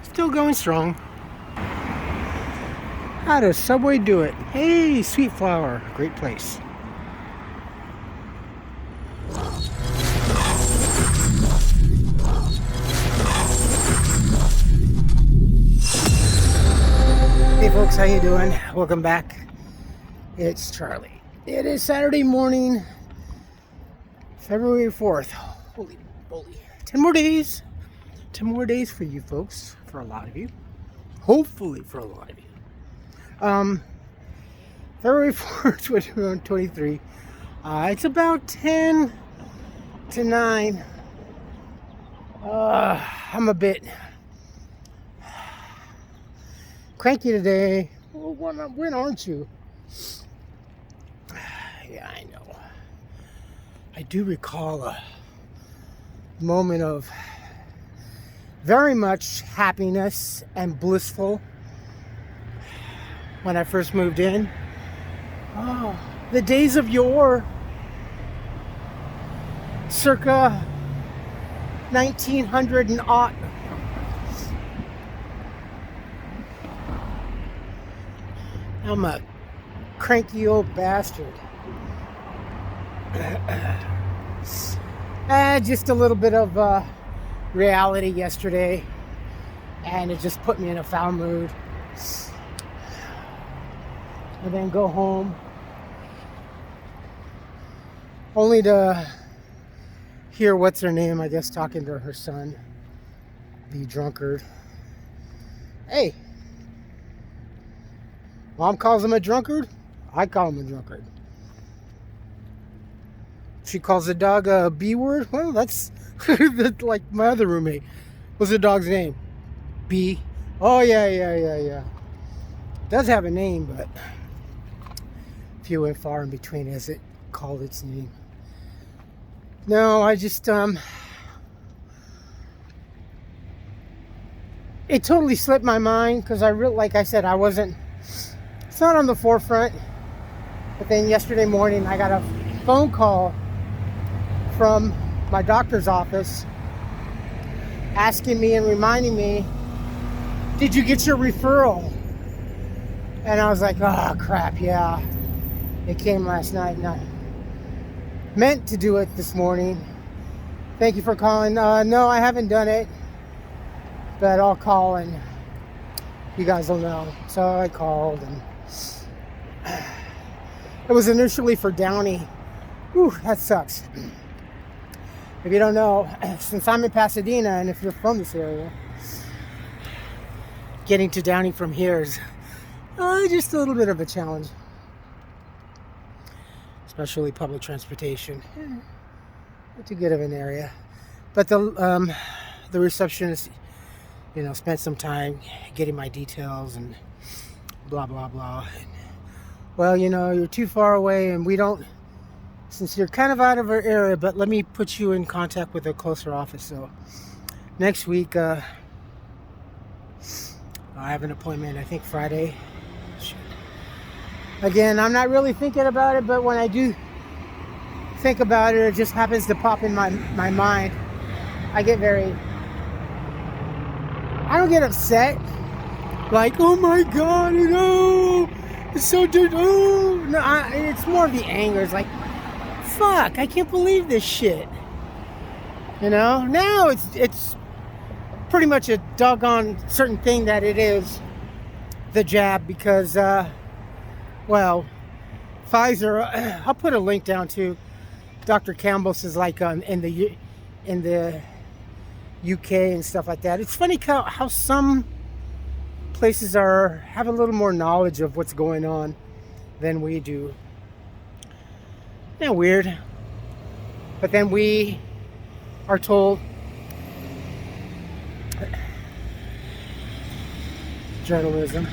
Still going strong. How does Subway do it? Hey, Sweet Flower, great place. Hey folks, how you doing? Welcome back. It's Charlie. It is Saturday morning, February 4th. Holy moly. 10 more days. 10 more days for you folks, for a lot of you. Hopefully for a lot of you. February 4th, 2023. It's about 10 to 9. I'm a bit cranky today. Well, when aren't you? Yeah, I know. I do recall a moment of very much happiness and blissful when I first moved in. Oh, the days of yore, circa 1900 and aught. I'm a cranky old bastard. Just a little bit of reality yesterday, and it just put me in a foul mood. And then go home only to hear what's her name, I guess, talking to her son, the drunkard. Hey, mom calls him a drunkard, I call him a drunkard. She calls the dog a B word. Well, that's like my other roommate. What's the dog's name? B. Oh yeah. It does have a name, but few and far in between as it called its name. No, I just it totally slipped my mind because like I said, it's not on the forefront. But then yesterday morning I got a phone call from my doctor's office asking me and reminding me, did you get your referral? And I was like, oh crap, yeah. It came last night and I meant to do it this morning. Thank you for calling. No, I haven't done it, but I'll call and you guys will know. So I called, and it was initially for Downey. Whew, that sucks. If you don't know, since I'm in Pasadena, and if you're from this area, getting to Downey from here is just a little bit of a challenge. Especially public transportation. Not too good of an area. But the receptionist, spent some time getting my details and blah, blah, blah. And, well, you're too far away and we don't, since you're kind of out of our area, but let me put you in contact with a closer office. So next week, I have an appointment, I think Friday. Again, I'm not really thinking about it, but when I do think about it, it just happens to pop in my mind. I don't get upset. Like, oh my God, it's so dude. Oh, no, it's more of the anger. It's like, fuck, I can't believe this shit. Now it's pretty much a doggone certain thing that it is the jab because, well, Pfizer, I'll put a link down to Dr. Campbell's is like in the UK and stuff like that. It's funny how some places have a little more knowledge of what's going on than we do. Isn't that weird? But then we are told journalism.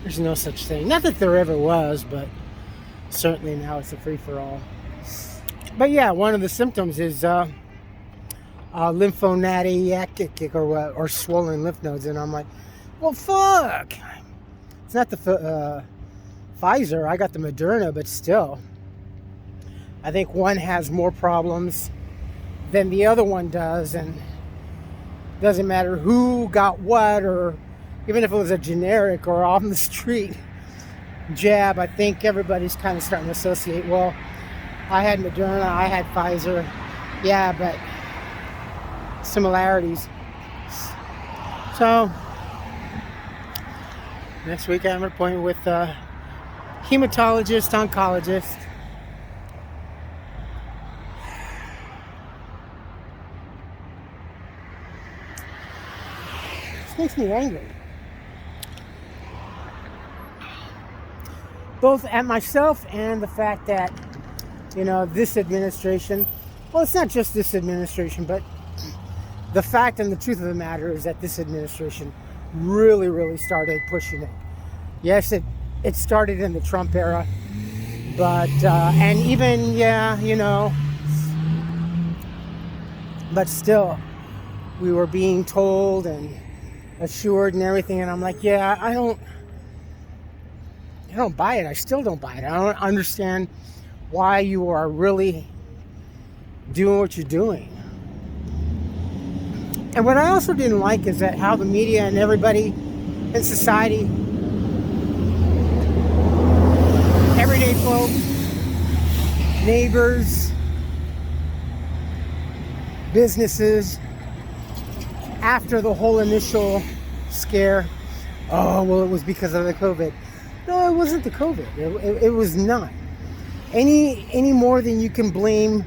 There's no such thing. Not that there ever was, but certainly now it's a free-for-all. But yeah, one of the symptoms is lymphonatic or swollen lymph nodes, and I'm like, well, fuck. It's not the Pfizer. I got the Moderna, but still, I think one has more problems than the other one does, and Doesn't matter who got what, or even if it was a generic or on the street jab. I think everybody's kind of starting to associate, well, I had Moderna, I had Pfizer. Yeah, but similarities. So next week I have an appointment with a hematologist, oncologist. This makes me angry. Both at myself and the fact that, you know, this administration, well, it's not just this administration, but the fact and the truth of the matter is that this administration really started pushing it. Yes, it started in the Trump era, but, and even, yeah, you know, but still, we were being told and assured and everything, and I'm like, yeah, I don't buy it. I still don't buy it. I don't understand why you are really doing what you're doing. And what I also didn't like is that how the media and everybody in society, everyday folks, neighbors, businesses, after the whole initial scare, oh, well, it was because of the COVID. No, it wasn't the COVID. It was not. Any more than you can blame,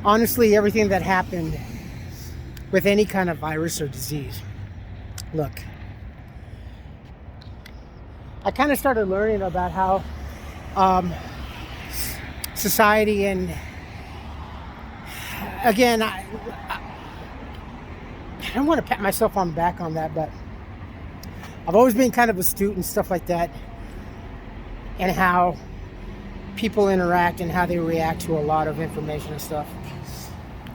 honestly, everything that happened with any kind of virus or disease. Look, I kind of started learning about how society, and again, I don't want to pat myself on the back on that, but I've always been kind of astute and stuff like that, and how people interact and how they react to a lot of information and stuff.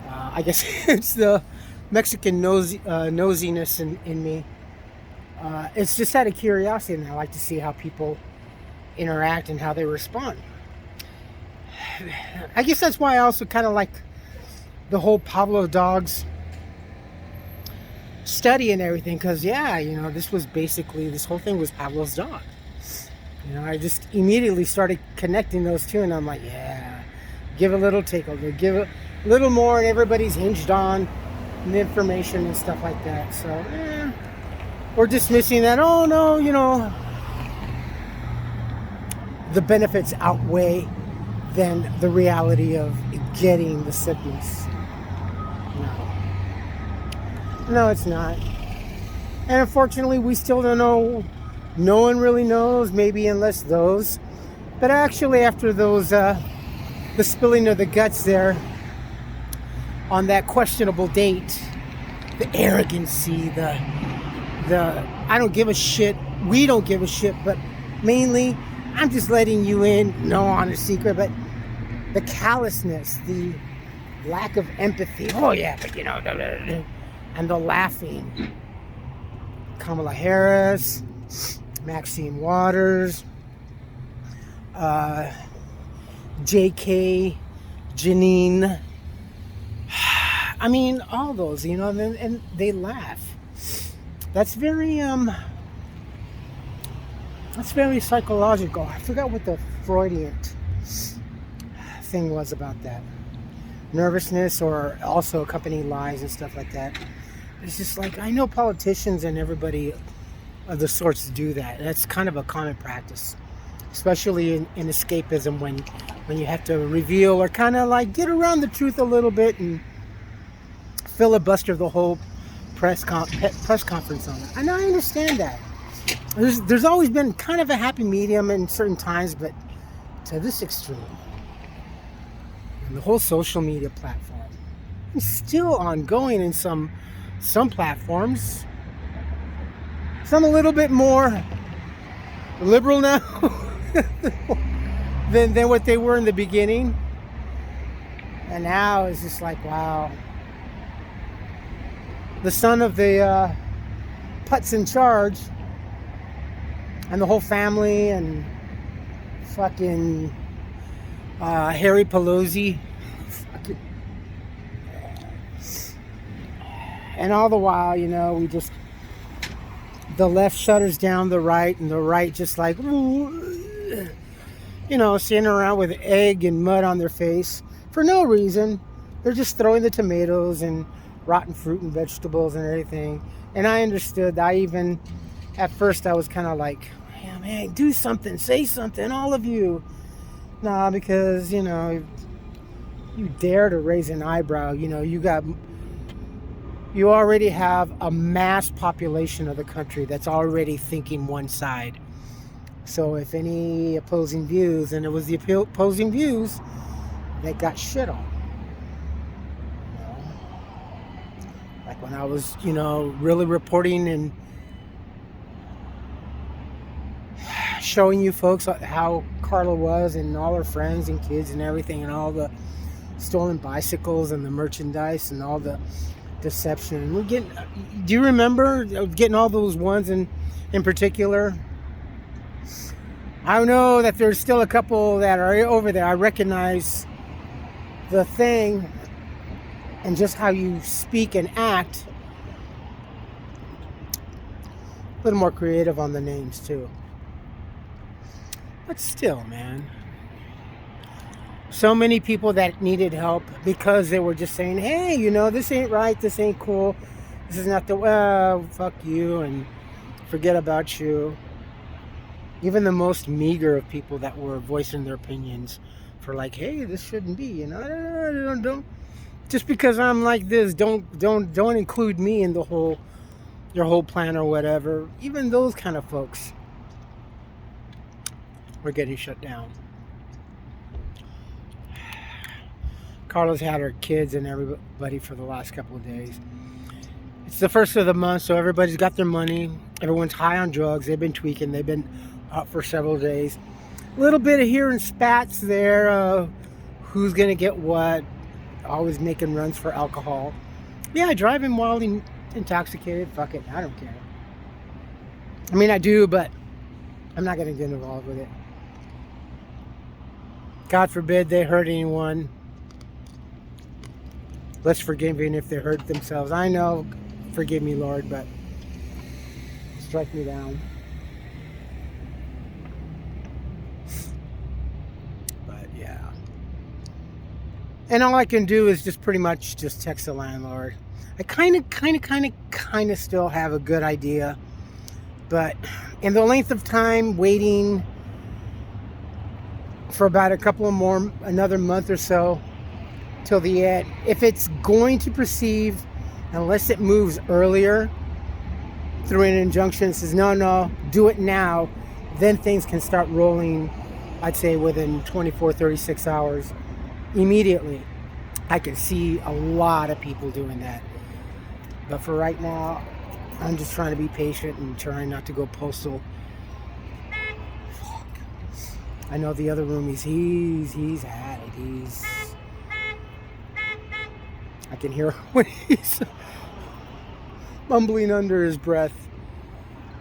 I guess it's the Mexican nosiness in me. It's just out of curiosity, and I like to see how people interact and how they respond. I guess that's why I also kind of like the whole Pavlov dogs study and everything, because yeah, you know, this whole thing was Pavlov's dog. You know, I just immediately started connecting those two, and I'm like, yeah, give a little, take a little, give a little more, and everybody's hinged on the information and stuff like that. So, we're dismissing that. Oh no, you know, the benefits outweigh than the reality of getting the sickness. No, it's not. And unfortunately, we still don't know. No one really knows, maybe unless those. But actually, after those, the spilling of the guts there on that questionable date, the arrogancy, the I don't give a shit, we don't give a shit, but mainly, I'm just letting you in, no honest secret, but the callousness, the lack of empathy. Oh yeah, but you know, and the laughing. Kamala Harris, Maxine Waters, JK, Janine. I mean, all those, you know, and they laugh. That's very psychological. I forgot what the Freudian thing was about that. Nervousness, or also accompanying lies and stuff like that. It's just like, I know politicians and everybody of the sorts do that. That's kind of a common practice, especially in escapism, when you have to reveal or kind of like get around the truth a little bit and filibuster the whole press conference on it. And I understand that. There's always been kind of a happy medium in certain times, but to this extreme, and the whole social media platform is still ongoing in some platforms. Some a little bit more liberal now than what they were in the beginning. And now it's just like, wow. The son of the putz in charge, and the whole family, and fucking Harry Pelosi. And all the while, you know, the left shutters down the right, and the right just like, you know, sitting around with egg and mud on their face for no reason. They're just throwing the tomatoes and rotten fruit and vegetables and everything. And I understood. At first I was kind of like, yeah, man, do something, say something, all of you. Nah, because, you know, you dare to raise an eyebrow, you know, you already have a mass population of the country that's already thinking one side. So if any opposing views, and it was the opposing views that got shit on. You know? Like when I was, you know, really reporting and showing you folks how Carla was and all her friends and kids and everything, and all the stolen bicycles and the merchandise and all the deception. Do you remember getting all those ones in particular? I know that there's still a couple that are over there. I recognize the thing and just how you speak and act. A little more creative on the names too. But still, man. So many people that needed help because they were just saying, hey, you know, this ain't right, this ain't cool, this is not fuck you and forget about you. Even the most meager of people that were voicing their opinions for like, hey, this shouldn't be, you know, don't just because I'm like this, don't include me in your whole plan or whatever. Even those kind of folks were getting shut down. Carla's had her kids and everybody for the last couple of days. It's the first of the month, so everybody's got their money. Everyone's high on drugs. They've been tweaking. They've been up for several days. A little bit of hearing spats there. Who's going to get what. Always making runs for alcohol. Yeah, driving while intoxicated. Fuck it. I don't care. I mean, I do, but I'm not going to get involved with it. God forbid they hurt anyone. Let's forgive them if they hurt themselves. I know, forgive me, Lord, but strike me down. But yeah. And all I can do is just pretty much just text the landlord. I kind of still have a good idea. But in the length of time waiting for about another month or so, till the end, if it's going to proceed, unless it moves earlier through an injunction, says no, do it now, then things can start rolling. I'd say within 24, 36 hours, immediately. I can see a lot of people doing that, but for right now, I'm just trying to be patient and trying not to go postal. Fuck. I know the other room he's had it. I can hear when he's mumbling under his breath.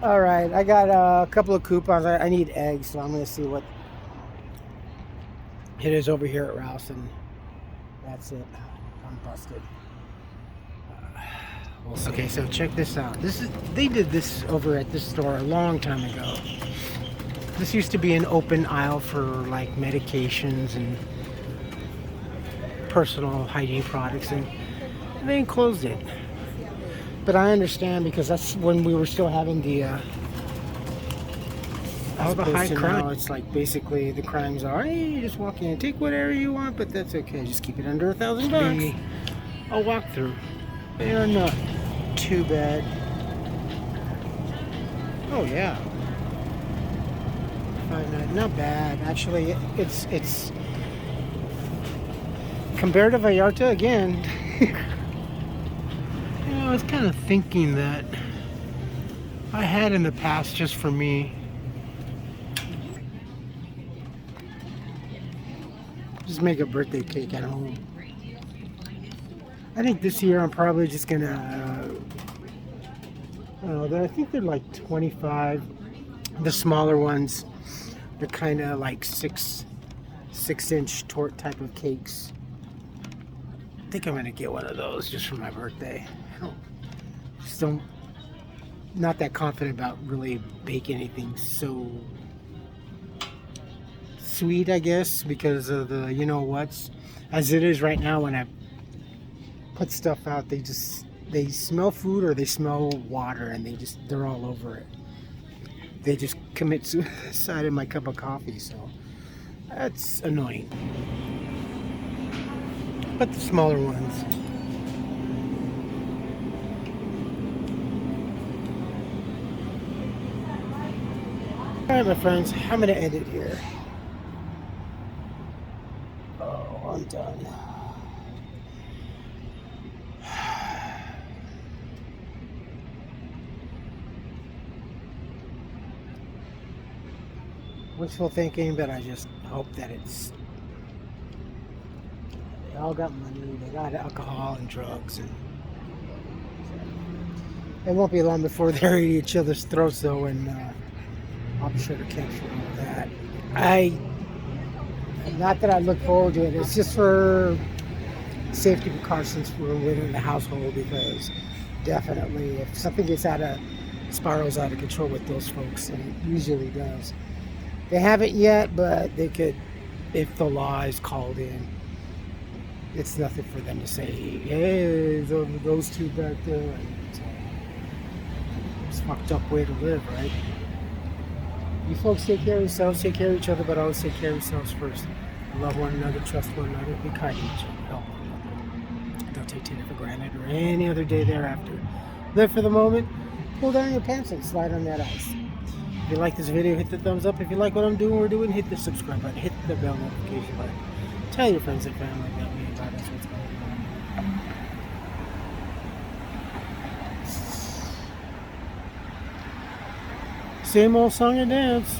All right, I got a couple of coupons. I need eggs, so I'm going to see what it is over here at Rouse, and that's it. I'm busted. We'll see. Okay, so check this out. They did this over at this store a long time ago. This used to be an open aisle for like medications and personal hygiene products, and they closed it. But I understand, because that's when we were still having the all the high crime. Now it's like basically the crimes are, hey, you just walk in and take whatever you want, but that's okay. Just keep it under $1,000. I'll walk through. They are not too bad. Oh yeah, not bad actually. It's compared to Vallarta, again, you know, I was kind of thinking that I had in the past just for me. Just make a birthday cake at home. I think this year I'm probably just gonna, I think they're like 25. The smaller ones, they're kind of like 6-inch tort type of cakes. I think I'm gonna get one of those just for my birthday. just don't, not that confident about really baking anything so sweet, I guess, because of the you know what's. As it is right now, when I put stuff out, they smell food or they smell water, and they're all over it. They just commit suicide in my cup of coffee, so that's annoying. But the smaller ones. Alright, my friends, I'm gonna end it here. Oh, I'm done. Wishful thinking, but I just hope that they all got money, they got alcohol and drugs, and it won't be long before they're at each other's throats, though, and I'll be sure to capture all that. Not that I look forward to it, it's just for safety precautions for within the household, because definitely if something spirals out of control with those folks, and it usually does. They haven't yet, but they could, if the law is called in. It's nothing for them to say, hey, those two back there. It's a fucked up way to live, right? You folks take care of yourselves, take care of each other, but always take care of yourselves first. Love one another, trust one another, be kind to each other, help one another. Don't take today for granted or any other day thereafter. Live for the moment, pull down your pants and slide on that ice. If you like this video, hit the thumbs up. If you like what I'm doing or doing, hit the subscribe button, hit the bell notification button. Tell your friends and family about me, about us, what's going on. Same old song and dance.